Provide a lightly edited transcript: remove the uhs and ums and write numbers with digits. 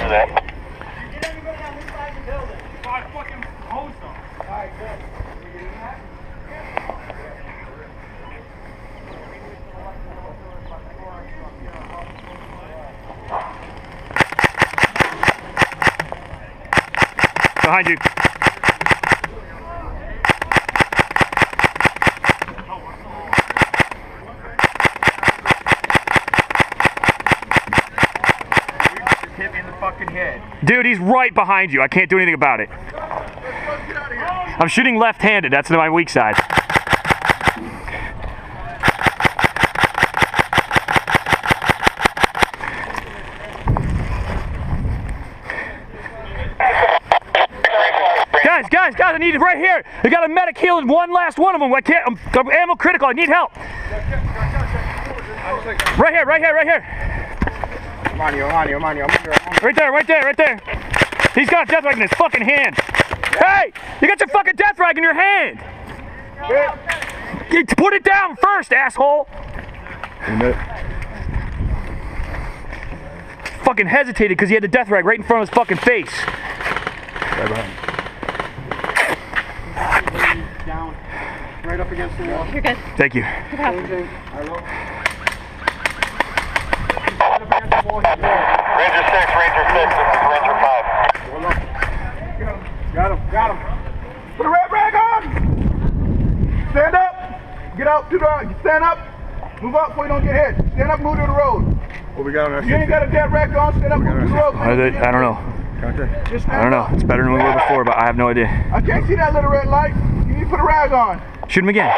Roger that. Behind you. Hit me in the fucking head. Dude, he's right behind you. I can't do anything about it. I'm shooting left-handed. That's my weak side. Guys, I need it right here. I got a medic healing one last one of them. I'm ammo critical. I need help. Right here. I'm on you. Right there. He's got a death rag in his fucking hand. Hey, you got your fucking death rag in your hand. You put it down first, asshole. Fucking hesitated because he had the death rag right in front of his fucking face. Right behind. Down. Right up against the wall. You're good. Thank you. Good help. Ranger 6, this is Ranger 5. Got him. Put a red rag on! Stand up! Get out to the, stand up! Move up before you don't get hit. Stand up, move to the road. What we got on that? You ain't got a dead rag on, stand up, move to the road. I don't know. I don't know. It's better than we were before, but I have no idea. I can't see that little red light. You need to put a rag on. Shoot him again.